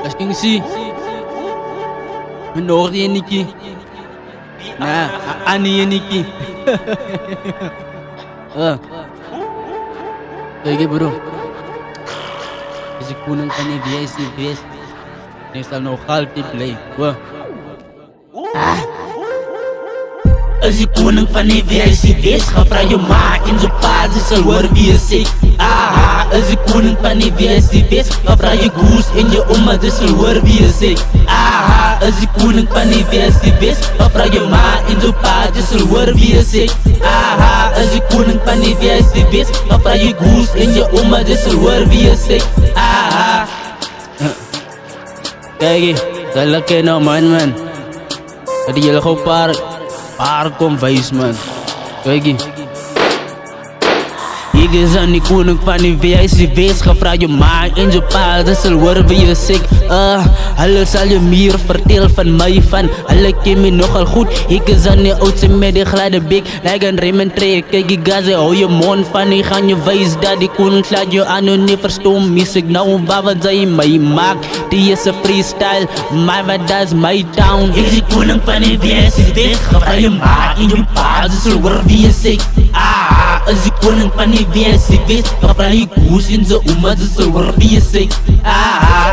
Kasing si menor yan Niki. Nah, ani yan Niki. Sige bro. Kasi kunang ka ni VIC. Next time no call to play. As ik koning van die VIC, ga vraag je ma in de paard, is al hoor wie je zegt. As ik koning van die VIC, ga vraag je goes in je oma, is al hoor wie je zegt. As ik koning van die VIC, ga vraag je ma in de paard, is al hoor wie je zegt. As ik koning van die VIC, ga vraag je goes in je oma, is al hoor wie je zegt. Kijk, dat lekker nou man. Dat jullie gewoon paar kom wijs man. Kijk hier. Ik is aan die koning van die VIC, ga vraag je ma in je paard, is al hoor wie je zegt. Hulle zal je meer vertellen van mij van. Hulle ken me nogal goed. Ik is aan die oudste met die gladde bek. Like een Raymond Trey. Kijk die gazen, hou je mond van. Ik ga je wijs dat die koning slaat je aan en niet verstom. Mis ik nou wat zij mij maakt. Die is een freestyle, maar wat dat is my town. Ik is die koning van die VIC, ga vraag je ma in je paard, is al hoor wie je zegt. As die koning van die VIC, ga vraag je goes in zijn oma, is al hoor wie je zegt.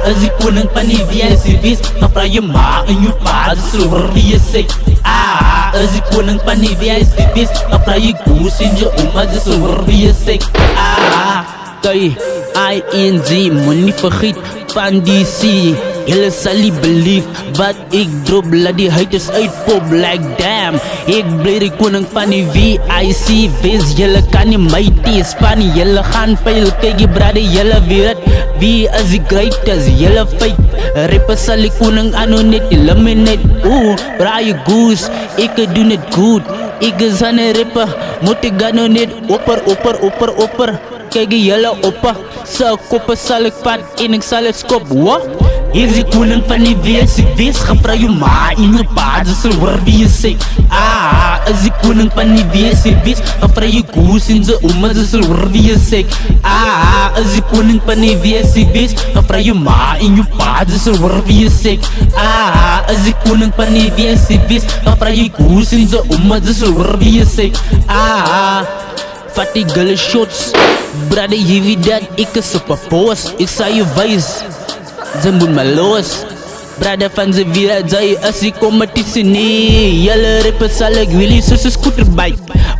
As die koning van die VIC, ga vraag je ma in je paard, is al hoor wie je zegt. As die koning van die VIC, ga vraag je goes in je oma, is al hoor wie je zegt. Kijk, ING, moet niet vergeet van die C. Jullie zal niet believe wat ik drop, laat die haters uitpop like damn. Ik blijf de koning van die VIC, wees jullie kan niet mij tegenspaan. Jullie gaan veel, kijk je brade, jullie weet wie is die greatest, jullie feit. Rapper zal ik koning aan net eliminate. Braai goose, ik doe het goed. Ik is aan een rapper, moet ik gaan net opper. Kijk jullie oppa, zo koppen zal ik pad en ik zal het skop, wat? Ik is die koning van die VIC, ga vraag je ma in je paard, is al hoor wie je zegt. As die koning van die VIC, ga vraag je goes in zijn oma, is al hoor wie je zegt. As die koning van die VIC, ga vraag je ma in je paard, is al hoor wie je zegt. As die koning van die VIC, ga vraag je goes in zijn oma, is al hoor wie je zegt. Fatty girl shots, brother je weet dat ik een super boss. Ik zal je wijs, ze moet me los. Brother van ze weer zei als ik competitie nee. Jelle rappers zal ik willen zoals een scooterbike.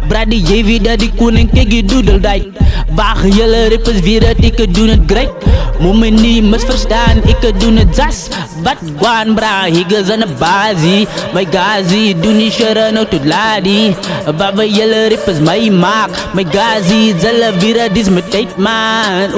Brother je weet dat ik koning kijk je doedeldijk. Waag jelle rappers weer dat ik doe het great. Moet me niet misverstaan, ik doe het zas. Wat gwaan bra, ik is aan de basie. My gazi, doe niet sharen nou tot ladi. Waarbij jelle rappers mij maak. My gazi, zelle weer dat is mijn tijd man.